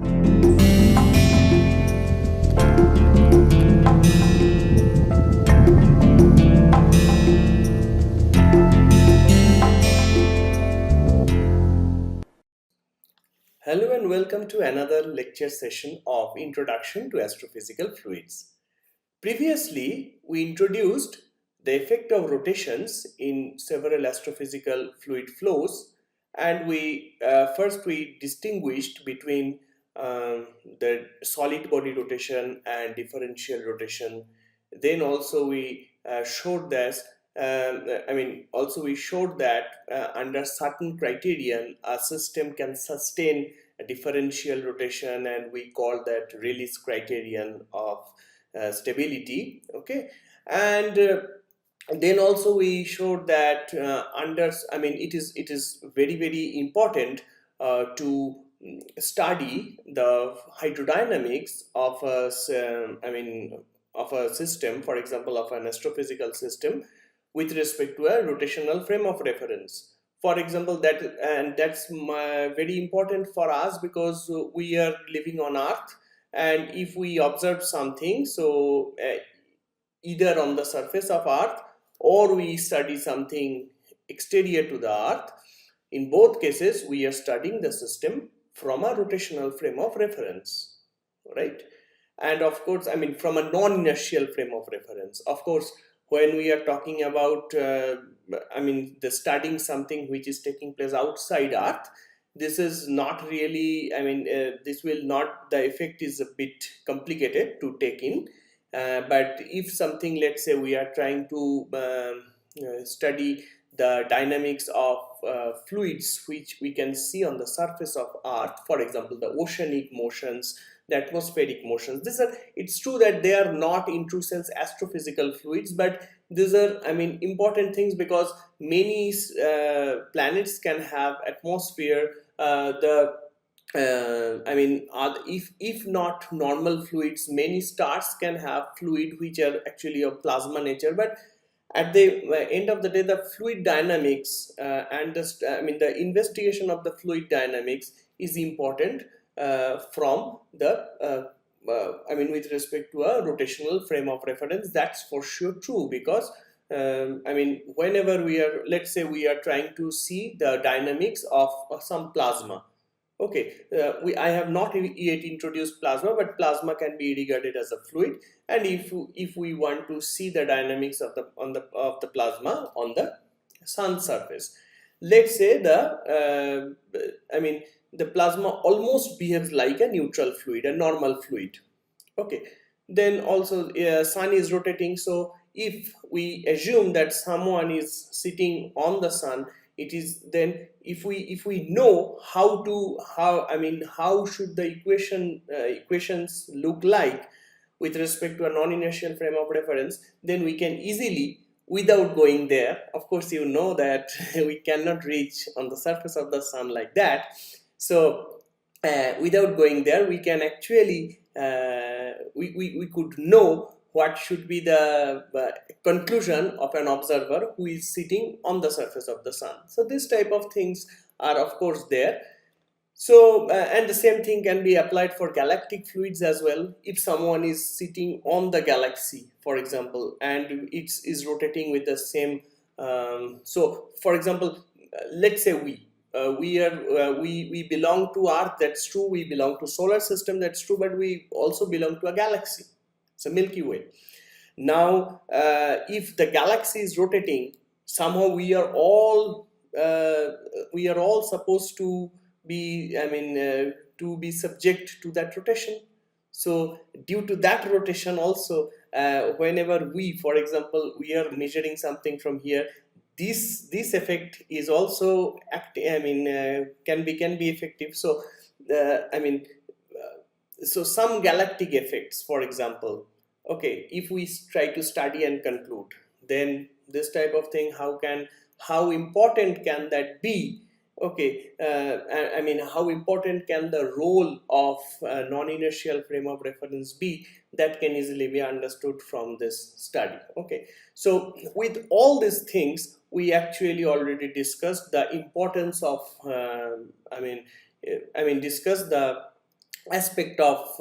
Hello and welcome to another lecture session of Introduction to Astrophysical Fluids. Previously, we introduced the effect of rotations in several astrophysical fluid flows, and first we distinguished between the solid body rotation and differential rotation. Then also we showed that under certain criterion a system can sustain a differential rotation, and we call that release criterion of stability. Okay, and then also we showed that it is very important to study the hydrodynamics of of a system, for example of an astrophysical system, with respect to a rotational frame of reference. For example, that's very important for us because we are living on Earth, and if we observe something, so either on the surface of Earth or we study something exterior to the Earth, in both cases we are studying the system from a rotational frame of reference, right? And of course, from a non-inertial frame of reference. Of course, when we are talking about the studying something which is taking place outside Earth, this is not really, this will not, the effect is a bit complicated to take in. But if something, let's say we are trying to study the dynamics of fluids which we can see on the surface of Earth, for example the oceanic motions, the atmospheric motions, it's true that they are not in true sense astrophysical fluids, but these are important things because many planets can have atmosphere. If not normal fluids, many stars can have fluid which are actually of plasma nature. But at the end of the day, the fluid dynamics and the investigation of the fluid dynamics is important from the with respect to a rotational frame of reference. That's for sure true, because whenever we are, let's say we are trying to see the dynamics of some plasma. Okay, I have not yet introduced plasma, but plasma can be regarded as a fluid. And if we want to see the dynamics of the plasma on the sun surface, let's say the plasma almost behaves like a neutral fluid, a normal fluid. Okay, then also sun is rotating. So if we assume that someone is sitting on the sun, it is then, if we know how should the equations look like with respect to a non-inertial frame of reference, then we can easily, without going there, of course you know that we cannot reach on the surface of the sun like that. So without going there, we can actually we could know what should be the conclusion of an observer who is sitting on the surface of the sun. So this type of things are of course there. So and the same thing can be applied for galactic fluids as well. If someone is sitting on the galaxy, for example, and it is rotating with the same so for example, let's say we belong to Earth, that's true, we belong to solar system, that's true, but we also belong to a galaxy. It's a Milky Way. Now, if the galaxy is rotating, somehow we are all supposed to be, to be subject to that rotation. So, due to that rotation, also, whenever we, for example, we are measuring something from here, this effect is also can be effective. So, so some galactic effects, for example. Okay, if we try to study and conclude, then this type of thing, how important can that be? Okay, how important can the role of non-inertial frame of reference be? That can easily be understood from this study. Okay, so with all these things, we actually already discussed the importance of discussed the aspect of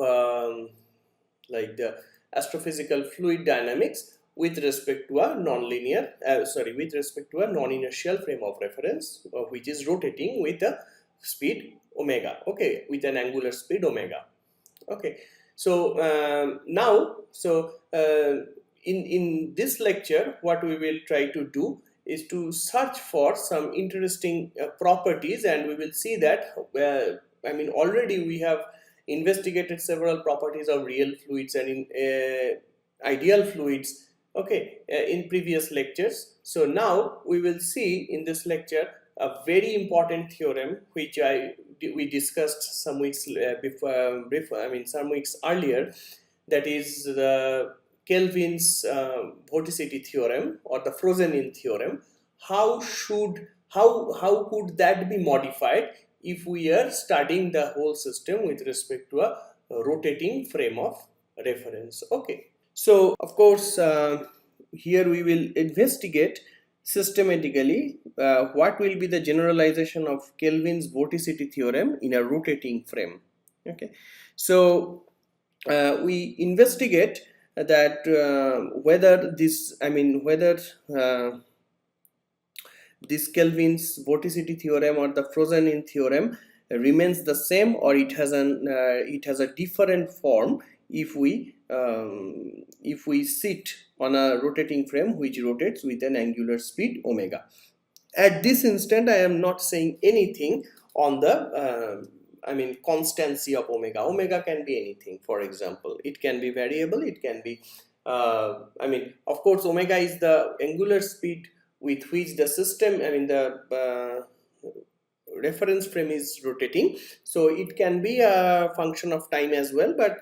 like the astrophysical fluid dynamics with respect to a with respect to a non-inertial frame of reference, which is rotating with a speed omega, okay, with an angular speed omega. Okay, so in this lecture, what we will try to do is to search for some interesting properties, and we will see that already we have investigated several properties of real fluids and in ideal fluids, okay, in previous lectures. So now we will see in this lecture a very important theorem which we discussed some weeks some weeks earlier, that is the Kelvin's vorticity theorem or the frozen-in theorem. How could that be modified if we are studying the whole system with respect to a rotating frame of reference? Okay, so of course here we will investigate systematically what will be the generalization of Kelvin's vorticity theorem in a rotating frame. Okay, so we investigate that whether this Kelvin's vorticity theorem or the frozen-in theorem remains the same, or it has a different form if we sit on a rotating frame which rotates with an angular speed omega. At this instant, I am not saying anything on the constancy of omega. Omega can be anything. For example, it can be variable, it can be of course omega is the angular speed with which the system, the reference frame is rotating, so it can be a function of time as well, but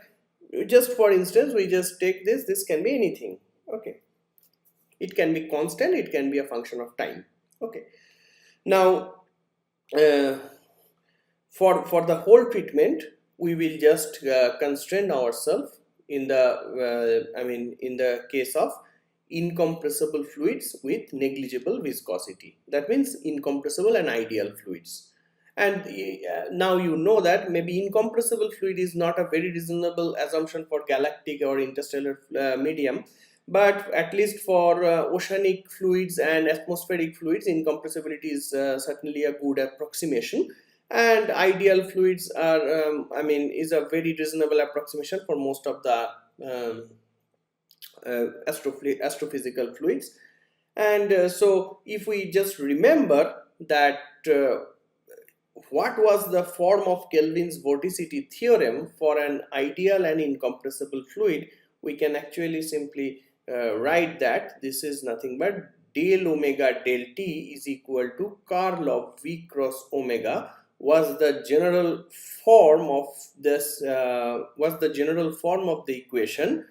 just for instance we just take this can be anything. Okay, it can be constant, it can be a function of time. Okay, now for the whole treatment we will just constrain ourselves in the case of incompressible fluids with negligible viscosity. That means incompressible and ideal fluids. And now you know that maybe incompressible fluid is not a very reasonable assumption for galactic or interstellar medium, but at least for oceanic fluids and atmospheric fluids, incompressibility is certainly a good approximation. And ideal fluids are is a very reasonable approximation for most of the astrophysical fluids. And so if we just remember that what was the form of Kelvin's vorticity theorem for an ideal and incompressible fluid, we can actually simply write that this is nothing but del omega del t is equal to curl of v cross omega was the general form of this the equation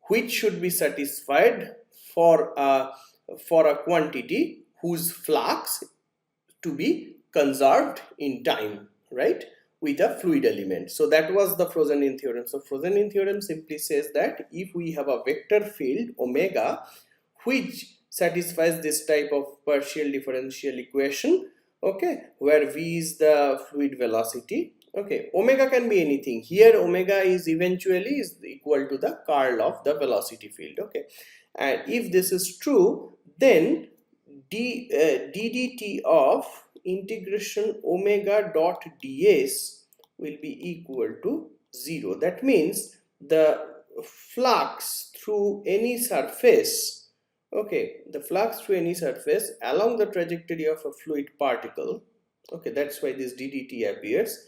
which should be satisfied for a quantity whose flux to be conserved in time, right, with a fluid element. So that was the frozen-in theorem. So frozen-in theorem simply says that if we have a vector field omega which satisfies this type of partial differential equation, okay, where v is the fluid velocity. Okay, omega can be anything. Here omega is eventually equal to the curl of the velocity field. Okay, and if this is true, then ddt of integration omega dot ds will be equal to 0. That means the flux through any surface, okay, the flux through any surface along the trajectory of a fluid particle, okay, that's why this ddt appears,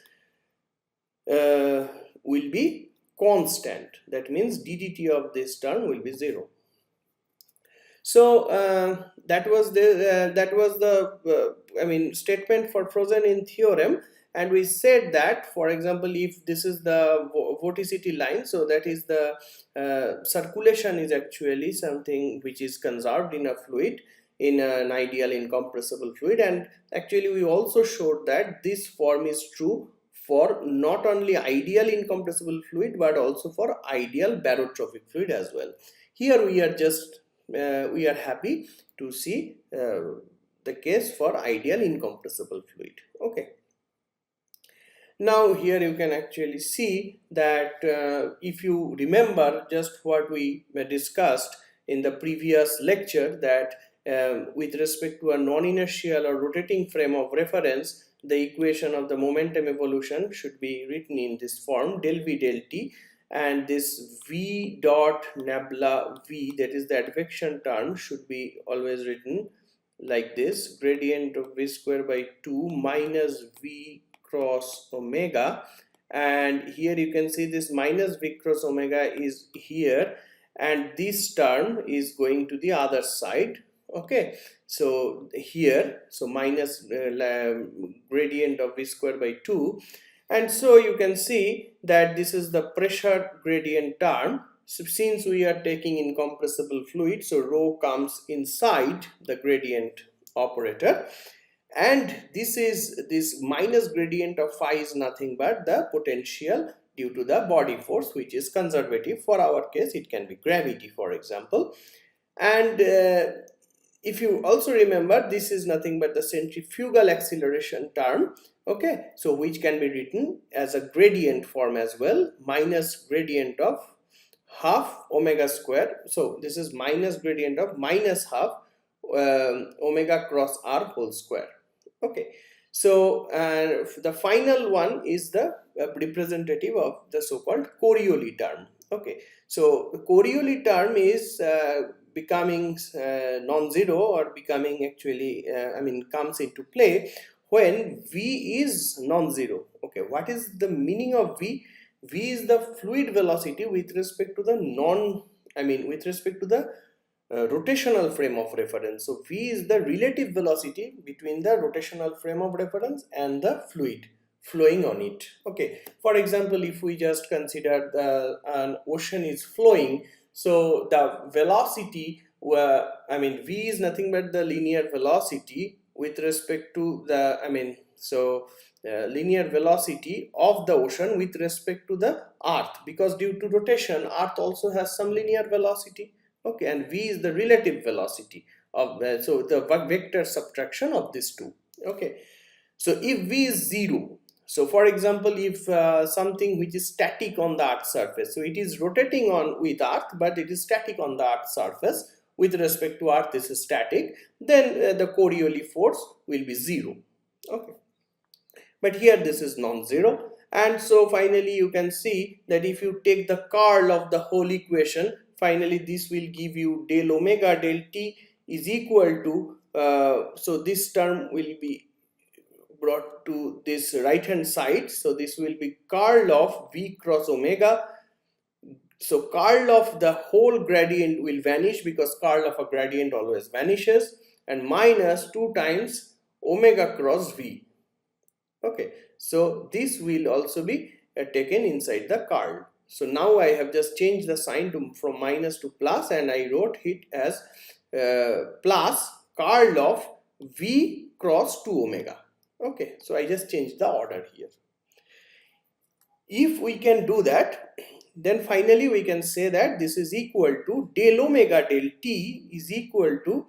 will be constant. That means ddt of this term will be 0. So that was the statement for frozen-in theorem, and we said that, for example, if this is the vorticity line, so that is the circulation is actually something which is conserved in a fluid, in an ideal incompressible fluid. And actually we also showed that this form is true for not only ideal incompressible fluid but also for ideal barotrophic fluid as well. Here we are just we are happy to see the case for ideal incompressible fluid. Okay, Now here you can actually see that if you remember just what we discussed in the previous lecture, that with respect to a non-inertial or rotating frame of reference, the equation of the momentum evolution should be written in this form: del v del t, and this v dot nabla v, that is the advection term, should be always written like this: gradient of v square by 2 minus v cross omega. And here you can see this minus v cross omega is here, and this term is going to the other side. Okay, so here, so minus gradient of v square by 2, and so you can see that this is the pressure gradient term. So since we are taking incompressible fluid, so rho comes inside the gradient operator, and this minus gradient of phi is nothing but the potential due to the body force, which is conservative. For our case, it can be gravity, for example. And if you also remember, this is nothing but the centrifugal acceleration term. Okay, so which can be written as a gradient form as well: minus gradient of half omega square. So this is minus gradient of minus half omega cross r whole square. Okay, so the final one is the representative of the so-called Coriolis term. Okay, so the Coriolis term is becoming non-zero, or becoming actually comes into play when v is non-zero. Okay, what is the meaning of v? V is the fluid velocity with respect to the with respect to the rotational frame of reference. So v is the relative velocity between the rotational frame of reference and the fluid flowing on it. Okay, for example, if we just consider an ocean is flowing, so the velocity v is nothing but the linear velocity with respect to the linear velocity of the ocean with respect to the earth, because due to rotation, earth also has some linear velocity. Okay, and v is the relative velocity of so the vector subtraction of these two. Okay, so if v is 0, so for example, if something which is static on the earth surface, so it is rotating on with earth, but it is static on the earth surface, with respect to earth this is static, then the Coriolis force will be 0. Okay, but here this is non-zero. And so finally you can see that if you take the curl of the whole equation, finally this will give you del omega del t is equal to so this term will be brought to this right hand side, so this will be curl of v cross omega. So curl of the whole gradient will vanish, because curl of a gradient always vanishes, and minus 2 times omega cross v. Okay, so this will also be taken inside the curl. So now I have just changed the sign from minus to plus, and I wrote it as plus curl of v cross 2 omega. Okay, so I just changed the order here. If we can do that, then finally we can say that this is equal to del omega del t is equal to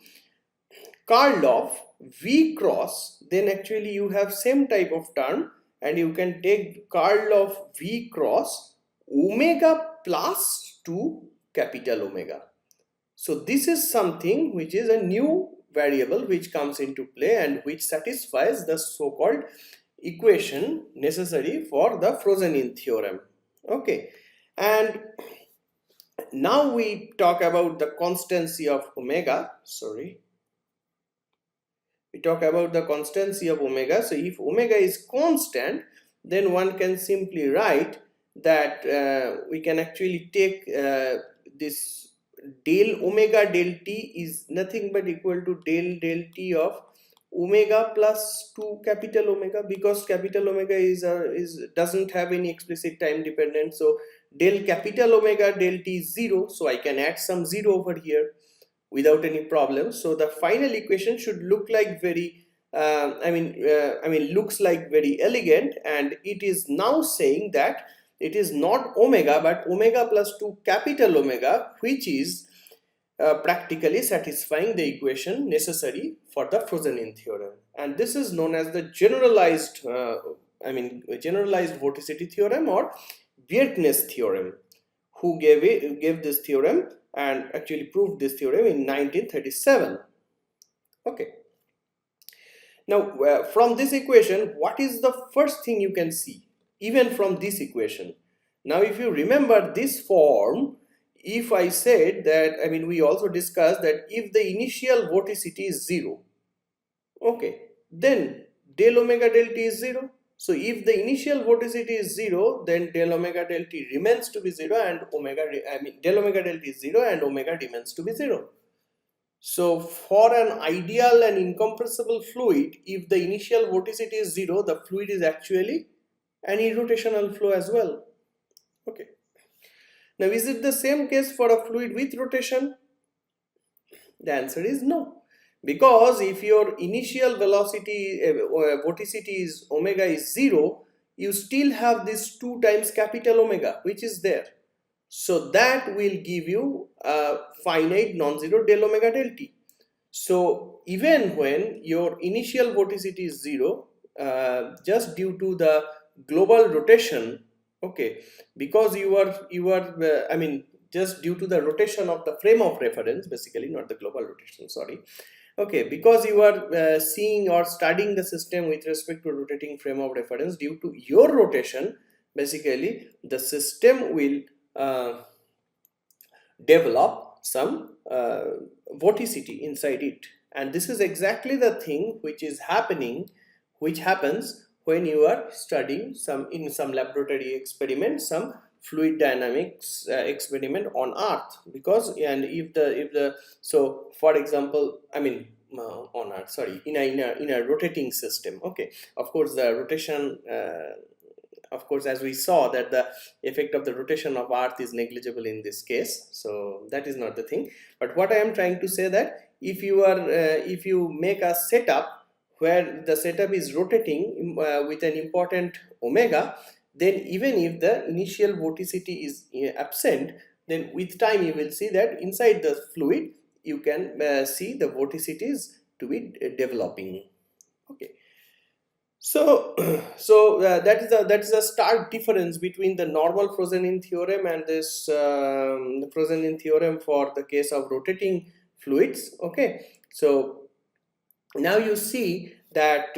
curl of v cross. Then actually you have same type of term, and you can take curl of v cross omega plus 2 capital omega. So this is something which is a new variable which comes into play, and which satisfies the so-called equation necessary for the Frozen-in theorem. Okay, and now we talk about the constancy of omega. We talk about the constancy of omega. So if omega is constant, then one can simply write that we can actually take this del omega del t is nothing but equal to del t of omega plus 2 capital omega, because capital omega doesn't have any explicit time dependence. So del capital omega del t is 0, so I can add some 0 over here without any problem. So the final equation should look like very looks like very elegant, and it is now saying that it is not omega but omega plus 2 capital omega, which is practically satisfying the equation necessary for the Frozen-in theorem. And this is known as the generalized generalized vorticity theorem or Bjerknes theorem, who gave this theorem and actually proved this theorem in 1937. Okay. Now, from this equation, what is the first thing you can see, even from this equation? Now, if you remember this form, if I said that, we also discussed that if the initial vorticity is 0, okay, then del omega del t is 0. So, if the initial vorticity is 0, then del omega del t remains to be 0 and del omega del t is 0 and omega remains to be 0. So, for an ideal and incompressible fluid, if the initial vorticity is 0, the fluid is actually an irrotational flow as well. Okay. Now, is it the same case for a fluid with rotation? The answer is no. Because if your initial velocity, vorticity is omega is 0, you still have this 2 times capital omega, which is there. So that will give you a finite non-zero del omega del t. So even when your initial vorticity is 0, just due to the global rotation, okay, because you are just due to the rotation of the frame of reference, basically not the global rotation, sorry. Okay, because you are seeing or studying the system with respect to rotating frame of reference, due to your rotation, basically the system will develop some vorticity inside it, and this is exactly the thing which happens when you are studying in some laboratory experiment, some fluid dynamics experiment on Earth. Because so for example, on Earth, sorry, in a rotating system, okay, of course the rotation of course, as we saw that the effect of the rotation of Earth is negligible in this case, so that is not the thing. But what I am trying to say that if you make a setup where the setup is rotating with an important omega, then even if the initial vorticity is absent, then with time you will see that inside the fluid you can see the vorticities to be developing. Okay. So, that is a stark difference between the normal frozen-in theorem and this frozen-in theorem for the case of rotating fluids. Okay, so now you see that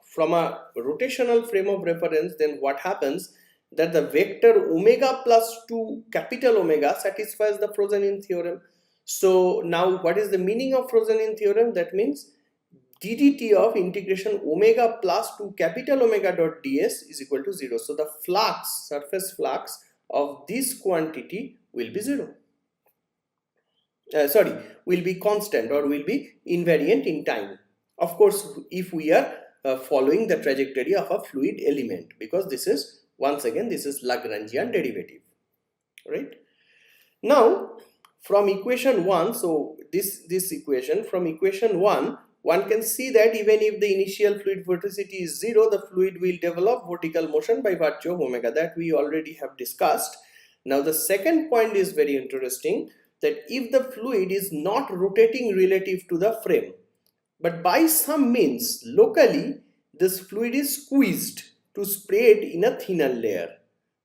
from a rotational frame of reference, then what happens, that the vector omega plus 2 capital omega satisfies the frozen-in theorem. So now what is the meaning of frozen-in theorem? That means ddt of integration omega plus 2 capital omega dot ds is equal to 0. So the flux, surface flux of this quantity will be 0. Will be constant or will be invariant in time. Of course, if we are following the trajectory of a fluid element, because this is, once again, this is Lagrangian derivative, right? Now, from equation 1, so this equation, from equation 1, one can see that even if the initial fluid vorticity is 0, the fluid will develop vertical motion by virtue of omega. That we already have discussed. Now the second point is very interesting, that if the fluid is not rotating relative to the frame, but by some means locally this fluid is squeezed to spread in a thinner layer,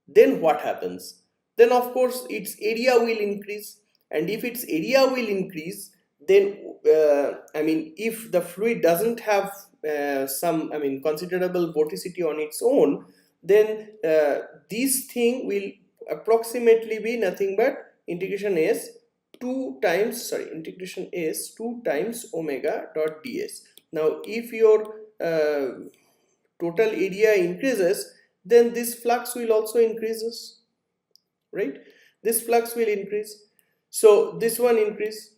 then what happens? Then of course its area will increase, and if its area will increase, then if the fluid doesn't have some considerable vorticity on its own, then this thing will approximately be nothing but integration s 2 times omega dot ds. Now if your total area increases, then this flux will also increases, right? This flux will increase, so this one increase,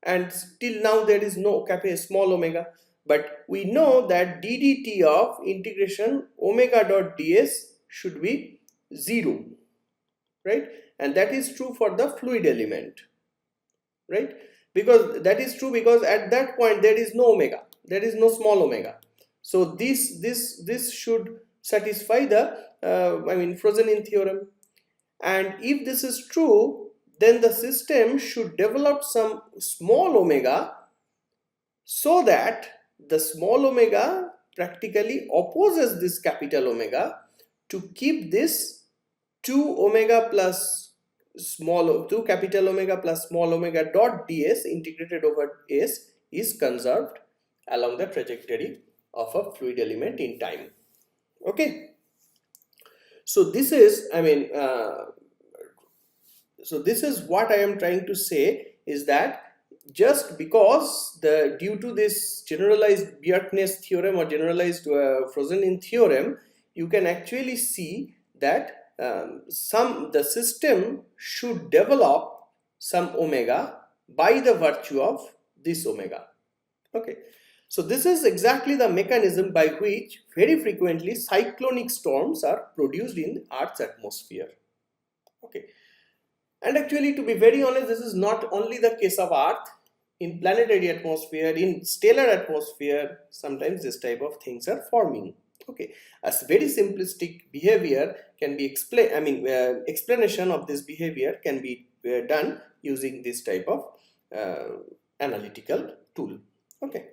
and till now there is no small omega, but we know that ddt of integration omega dot ds should be 0, right? And that is true for the fluid element, right? Because that is true because at that point there is no omega, there is no small omega. So this should satisfy the frozen-in theorem. And if this is true, then the system should develop some small omega, so that the small omega practically opposes this capital omega to keep this 2 omega plus small 2 capital omega plus small omega dot ds integrated over s is conserved along the trajectory of a fluid element in time. Okay, so this is, so this is what I am trying to say, is that just because due to this generalized Bjerknes theorem or generalized Frozen theorem, you can actually see that the system should develop some omega by the virtue of this omega. Okay, so this is exactly the mechanism by which very frequently cyclonic storms are produced in Earth's atmosphere. Okay, and actually, to be very honest, this is not only the case of Earth. In planetary atmosphere, in stellar atmosphere, sometimes this type of things are forming. Okay, as very simplistic behavior can be explained. Explanation of this behavior can be done using this type of analytical tool. Okay.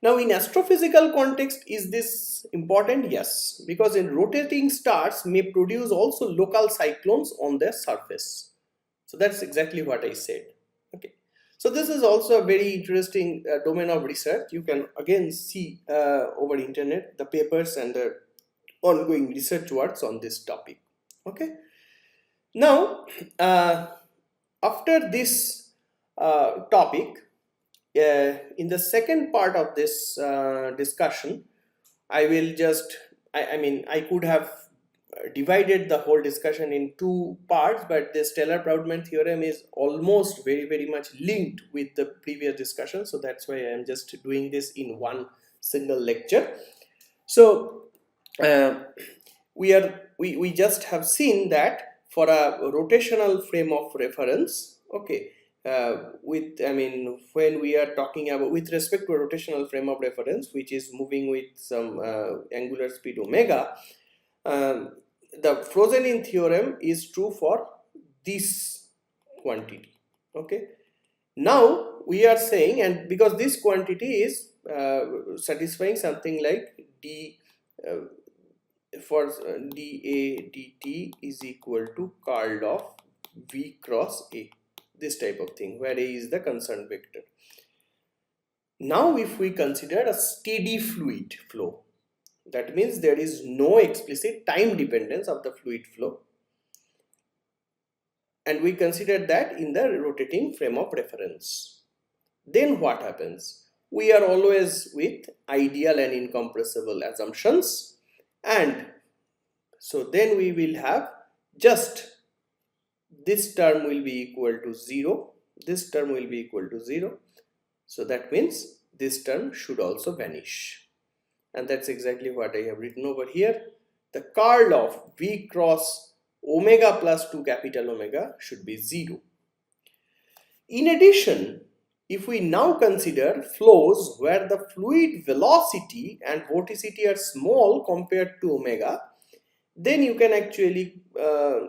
Now, in astrophysical context, is this important? Yes, because in rotating stars may produce also local cyclones on their surface. So that's exactly what I said. Okay. So this is also a very interesting domain of research. You can again see over internet the papers and the ongoing research works on this topic. Okay. Now, after this topic, in the second part of this discussion, I will just, I could have divided the whole discussion in two parts, but this Taylor-Proudman theorem is almost very much linked with the previous discussion. So that's why I am just doing this in one single lecture. So we just have seen that for a rotational frame of reference, okay, when we are talking about with respect to a rotational frame of reference which is moving with some angular speed omega, the Frozen theorem is true for this quantity. Okay, now we are saying, and because this quantity is satisfying something like d for dA dt is equal to curl of v cross a, this type of thing, where a is the concerned vector. Now if we consider a steady fluid flow, that means there is no explicit time dependence of the fluid flow, and we consider that in the rotating frame of reference, then what happens? We are always with ideal and incompressible assumptions, and so then we will have just this term will be equal to 0, this term will be equal to 0, so that means this term should also vanish, and that's exactly what I have written over here. The curl of v cross omega plus 2 capital omega should be 0. In addition, if we now consider flows where the fluid velocity and vorticity are small compared to omega, then you can actually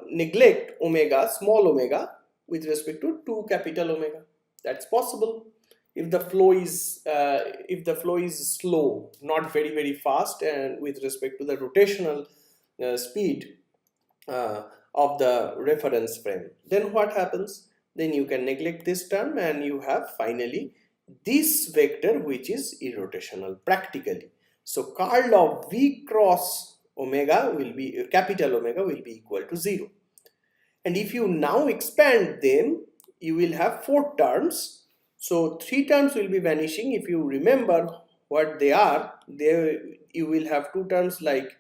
neglect omega, small omega, with respect to 2 capital omega. That's possible if the flow is slow, not very fast, and with respect to the rotational speed of the reference frame. Then what happens? Then you can neglect this term, and you have finally this vector which is irrotational practically. So curl of v cross omega will be capital omega will be equal to 0. And if you now expand them, you will have 4 terms. So 3 terms will be vanishing. If you remember what they are, you will have 2 terms like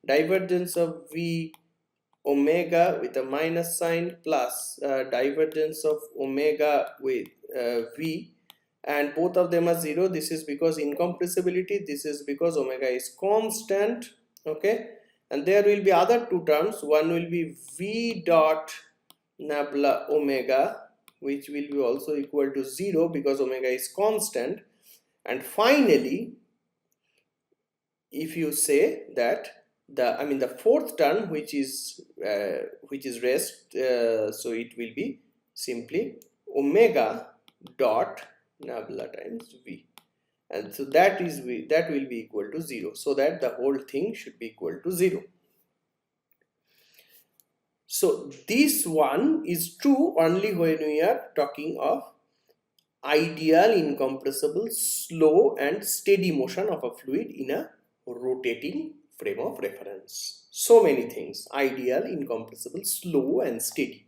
divergence of v omega with a minus sign plus divergence of omega with v, and both of them are 0. This is because incompressibility, this is because omega is constant. Okay, and there will be other 2 terms. One will be v dot nabla omega, which will be also equal to 0 because omega is constant. And finally, if you say that the 4th term which is rest, so it will be simply omega dot nabla times v. and so that will be equal to 0, so that the whole thing should be equal to 0. So this one is true only when we are talking of ideal incompressible slow and steady motion of a fluid in a rotating frame of reference. So many things: ideal, incompressible, slow and steady.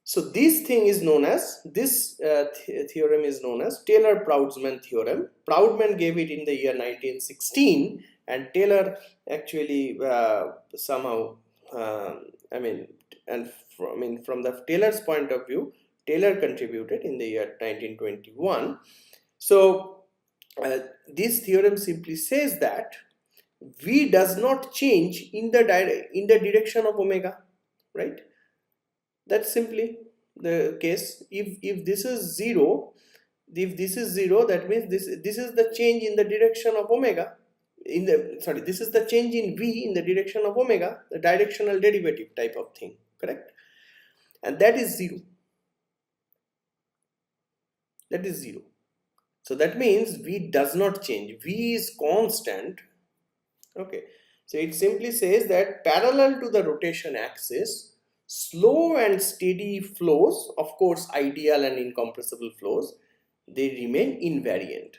So this thing is known as, this theorem is known as Taylor-Proudman theorem. Proudman gave it in the year 1916, and Taylor actually somehow from the Taylor's point of view, Taylor contributed in the year 1921. So this theorem simply says that V does not change in the direction of omega, right? That's simply the case. If this is 0, that means this is the change in the direction of omega. This is the change in V in the direction of omega, the directional derivative type of thing, correct? And that is 0. That is 0. So that means V does not change. V is constant. Okay. So it simply says that parallel to the rotation axis, slow and steady flows, of course ideal and incompressible flows, they remain invariant.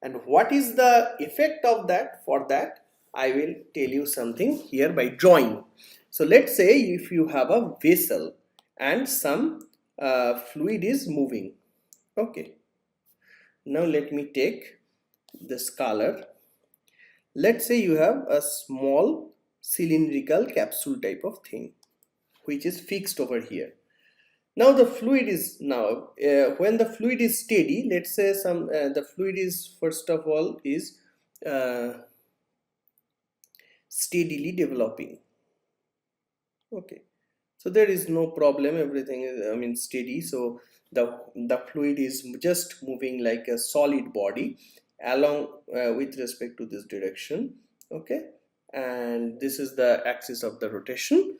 And what is the effect of that? For that, I will tell you something here by drawing. So let's say if you have a vessel and some fluid is moving. Okay. Now let me take this color. Let's say you have a small cylindrical capsule type of thing which is fixed over here. Now the fluid is when the fluid is steady, let's say the fluid is, first of all, is steadily developing. Okay, so there is no problem, everything is steady. So the fluid is just moving like a solid body along with respect to this direction. Okay, and this is the axis of the rotation.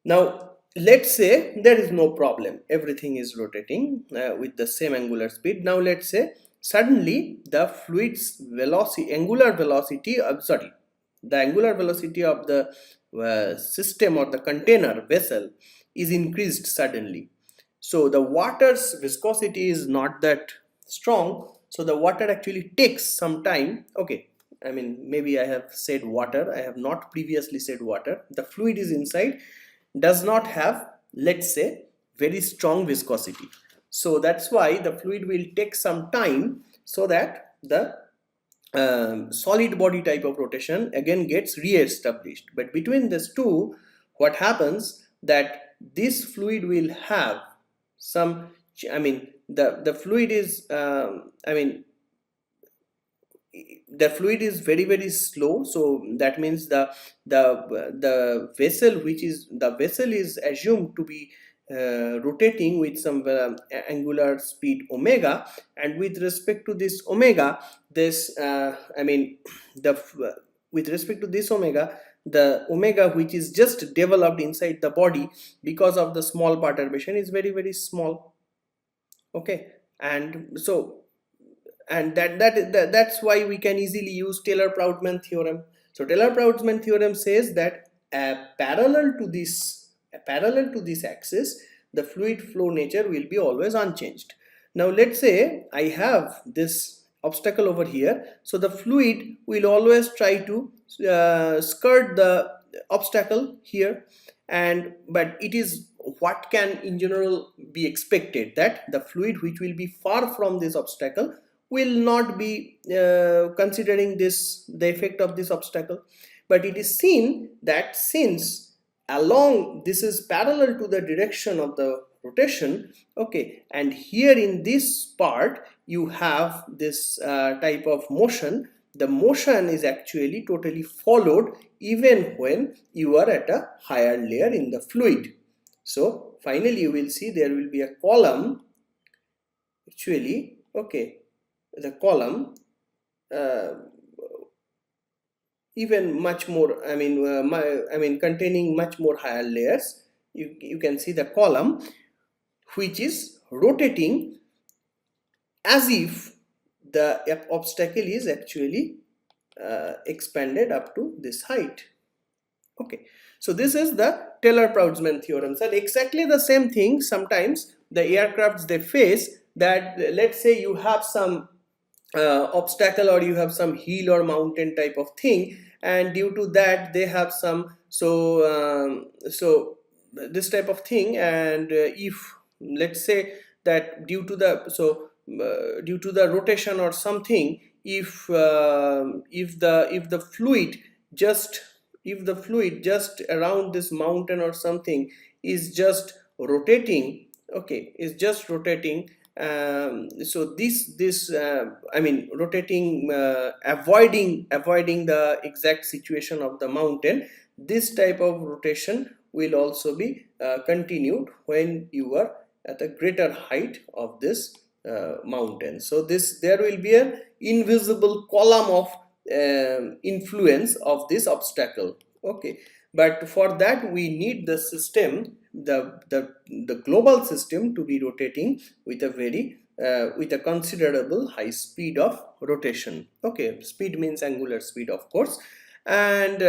Now let's say there is no problem, everything is rotating with the same angular speed. Now let's say suddenly the fluid's angular velocity of the system or the container vessel is increased suddenly. So the water's viscosity is not that strong, so the water actually takes some time. Okay, maybe I have said water, I have not previously said water. The fluid is inside, does not have, let's say, very strong viscosity. So that's why the fluid will take some time, so that the solid body type of rotation again gets re-established. But between these two, what happens that this fluid will have some, the fluid is the fluid is very, very slow. So that means the vessel is assumed to be rotating with some angular speed omega, and with respect to this omega, with respect to this omega, the omega which is just developed inside the body because of the small perturbation is very, very small. Okay, and so that's why we can easily use Taylor-Proudman theorem. So Taylor-Proudman theorem says that parallel to this axis, the fluid flow nature will be always unchanged. Now let's say I have this obstacle over here, so the fluid will always try to skirt the obstacle here, but it is what can in general be expected, that the fluid which will be far from this obstacle will not be considering the effect of this obstacle. But it is seen that since this is parallel to the direction of the rotation, okay, and here in this part you have this type of motion, the motion is actually totally followed even when you are at a higher layer in the fluid. So finally you will see there will be a column actually, okay, the column even much more, containing much more higher layers. You can see the column which is rotating as if the obstacle is actually expanded up to this height. Okay, so this is the Taylor-Proudman theorem. So exactly the same thing sometimes the aircrafts they face, that let's say you have some obstacle, or you have some hill or mountain type of thing, and due to that they have some so this type of thing, and if let's say that due to the rotation or something, if the fluid just around this mountain or something is just rotating, okay, is just rotating, so this I mean rotating, avoiding the exact situation of the mountain, this type of rotation will also be continued when you are at a greater height of this mountain. So there will be an invisible column of influence of this obstacle. Okay, but for that we need the system, the global system to be rotating with a considerable high speed of rotation. Okay, speed means angular speed, of course. And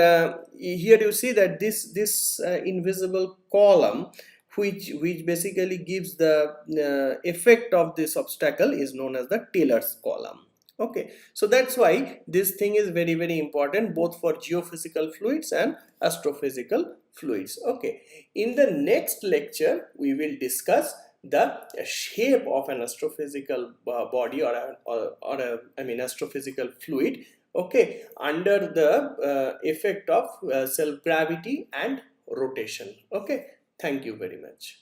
here you see that this invisible column, which basically gives the effect of this obstacle, is known as the Taylor's column. Okay, so that's why this thing is very important, both for geophysical fluids and astrophysical fluids. Okay, in the next lecture we will discuss the shape of an astrophysical body, or I mean astrophysical fluid, okay, under the effect of self-gravity and rotation. Okay, thank you very much.